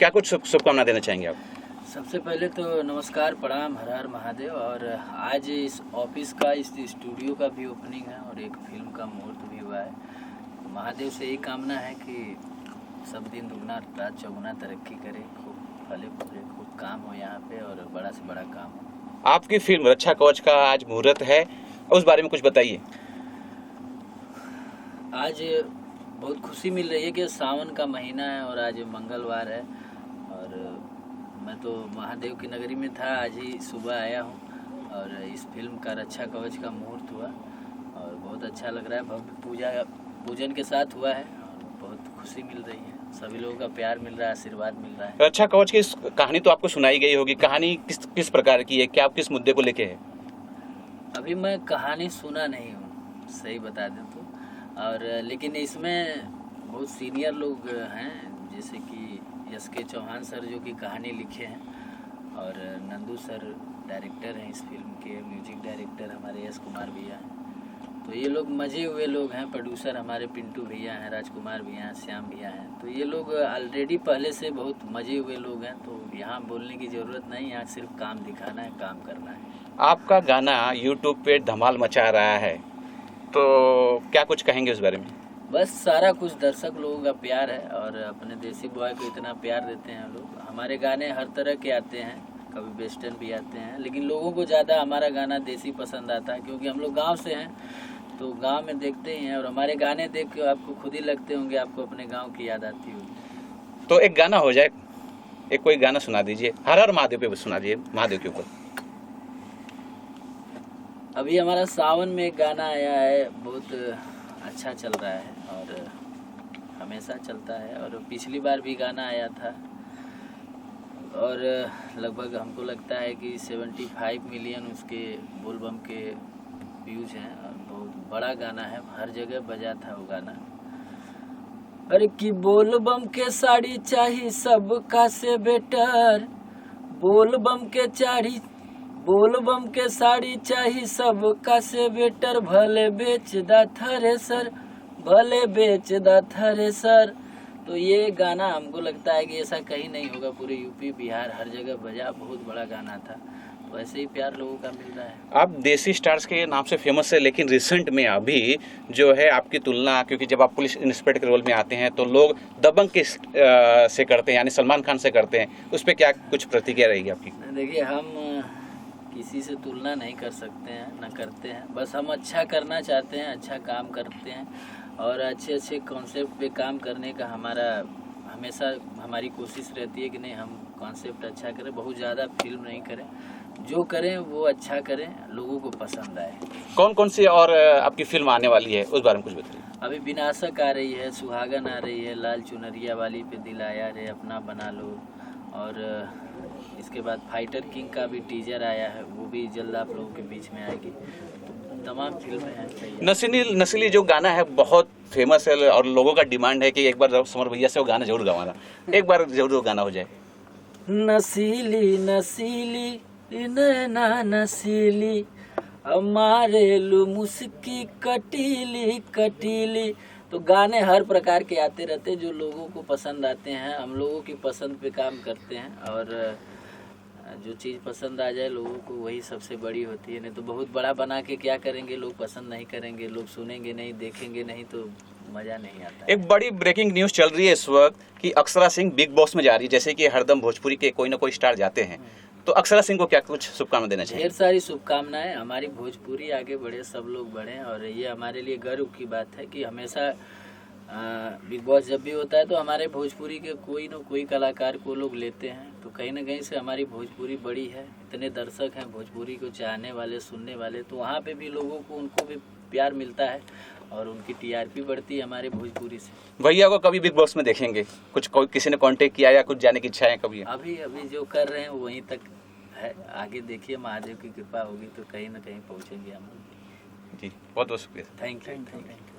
क्या कुछ शुभकामना देना चाहेंगे आप? सबसे पहले तो नमस्कार, प्रणाम, हर हर महादेव। और आज इस ऑफिस का, इस स्टूडियो का भी ओपनिंग है और एक फिल्म का मुहूर्त भी हुआ है। महादेव से यही कामना है कि सब दिन दुगना रात चौगुना तरक्की करे, खूब फले फूले, खूब काम हो यहाँ पे और बड़ा से बड़ा काम हो। आपकी फिल्म रक्षा कवच का आज मुहूर्त है, उस बारे में कुछ बताइए। आज बहुत खुशी मिल रही है कि सावन का महीना है और आज मंगलवार है और मैं तो महादेव की नगरी में था, आज ही सुबह आया हूँ और इस फिल्म का रक्षा कवच का मुहूर्त हुआ और बहुत अच्छा लग रहा है। भव्य पूजन के साथ हुआ है और बहुत खुशी मिल रही है, सभी लोगों का प्यार मिल रहा है, आशीर्वाद मिल रहा है। रक्षा कवच की कहानी तो आपको सुनाई गई होगी, कहानी किस प्रकार की है, क्या आप किस मुद्दे को लेके है? अभी मैं कहानी सुना नहीं हूँ, सही बता दें तो, और लेकिन इसमें बहुत सीनियर लोग हैं, जैसे कि SK चौहान सर जो कि कहानी लिखे हैं और नंदू सर डायरेक्टर हैं इस फिल्म के, म्यूजिक डायरेक्टर हमारे S कुमार भैया हैं। तो ये लोग मजे हुए लोग हैं। प्रोड्यूसर हमारे पिंटू भैया हैं, राजकुमार भैया हैं, श्याम भैया हैं। तो ये लोग ऑलरेडी पहले से बहुत मजे हुए लोग हैं, तो यहाँ बोलने की ज़रूरत नहीं, यहाँ सिर्फ काम दिखाना है, काम करना है। आपका गाना यूट्यूब पे धमाल मचा रहा है, तो क्या कुछ कहेंगे उस बारे में? बस सारा कुछ दर्शक लोगों का प्यार है और अपने देसी बॉय को इतना प्यार देते हैं लोग। हमारे गाने हर तरह के आते हैं, कभी वेस्टर्न भी आते हैं, लेकिन लोगों को ज़्यादा हमारा गाना देसी पसंद आता है क्योंकि हम लोग गांव से हैं, तो गांव में देखते ही हैं और हमारे गाने देख के आपको खुद ही लगते होंगे, आपको अपने गांव की याद आती होगी। तो एक गाना हो जाए, एक कोई गाना सुना दीजिए, हर हर महादेव पे सुना दीजिए, महादेव के ऊपर। अभी हमारा सावन में एक गाना आया है, बहुत अच्छा चल रहा है और हमेशा चलता है, और पिछली बार भी गाना आया था और लगभग हमको लगता है कि 75 मिलियन उसके बोलबम के व्यूज हैं और बहुत बड़ा गाना है, हर जगह बजा था वो गाना। अरे कि बोलबम के साड़ी चाहिए सबका से बेटर, बोलबम के साड़ी चाहिए सबका से बेटर, भले बेच दा थ्रेसर, भले बेच दा थ्रेसर। तो ये गाना हमको लगता है कि ऐसा कहीं नहीं होगा, पूरे यूपी बिहार हर जगह बजा, बहुत बड़ा गाना था। तो ऐसे ही प्यार लोगों का मिल रहा है। आप देसी स्टार्स के नाम से फेमस है, लेकिन रिसेंट में अभी जो है आपकी तुलना, क्योंकि जब आप पुलिस इंस्पेक्टर के रोल में आते हैं तो लोग दबंग के से करते हैं, यानी सलमान खान से करते हैं, उस पर क्या कुछ प्रतिक्रिया रहेगी आपकी? देखिए, हम किसी से तुलना नहीं कर सकते हैं, ना करते हैं, बस हम अच्छा करना चाहते हैं, अच्छा काम करते हैं और अच्छे अच्छे कॉन्सेप्ट पे काम करने का हमारा हमेशा हमारी कोशिश रहती है कि नहीं, हम कॉन्सेप्ट अच्छा करें, बहुत ज़्यादा फिल्म नहीं करें, जो करें वो अच्छा करें, लोगों को पसंद आए। कौन कौन सी और आपकी फिल्म आने वाली है, उस बारे में कुछ बताइए। अभी विनाशक आ रही है, सुहागन आ रही है, लाल चुनरिया वाली पे दिल आया रे अपना बना लो, और इसके बाद फाइटर किंग का भी टीजर आया है, वो भी जल्द आप लोगों के बीच में आएगी। तमाम फिल्में हैं। नसीली जो गाना है बहुत फेमस है और लोगों का डिमांड है कि एक बार समर भैया से वो गाना जरूर गवाना, एक बार जरूर गाना हो जाए। नसीली नसीली नैना नसीली, हमारे लू मुस्की कटीली कटीली। तो गाने हर प्रकार के आते रहते, जो लोगों को पसंद आते हैं, हम लोगों की पसंद पे काम करते हैं और जो चीज़ पसंद आ जाए लोगों को वही सबसे बड़ी होती है। नहीं तो बहुत बड़ा बना के क्या करेंगे, लोग पसंद नहीं करेंगे, लोग सुनेंगे नहीं, देखेंगे नहीं, तो मज़ा नहीं आता। एक बड़ी ब्रेकिंग न्यूज़ चल रही है इस वक्त कि अक्षरा सिंह बिग बॉस में जा रही है, जैसे कि हरदम भोजपुरी के कोई ना कोई स्टार जाते हैं, तो अक्षरा सिंह को क्या कुछ शुभकामनाएं देना चाहिए? ढेर सारी शुभकामनाएं, हमारी भोजपुरी आगे बढ़े, सब लोग बढ़ें, और ये हमारे लिए गर्व की बात है कि हमेशा बिग बॉस जब भी होता है तो हमारे भोजपुरी के कोई न कोई कलाकार को लोग लेते हैं, तो कहीं ना कहीं से हमारी भोजपुरी बड़ी है, इतने दर्शक हैं भोजपुरी को चाहने वाले, सुनने वाले, तो वहाँ पे भी लोगों को, उनको भी प्यार मिलता है और उनकी TRP बढ़ती है हमारे भोजपुरी से। भैया को कभी बिग बॉस में देखेंगे? किसी ने कांटेक्ट किया या कुछ जाने की इच्छा है कभी? अभी जो कर रहे हैं वहीं तक है, आगे देखिए महादेव की कृपा होगी तो कहीं ना कहीं पहुँचेंगे हम। जी, बहुत बहुत शुक्रिया। Thank you.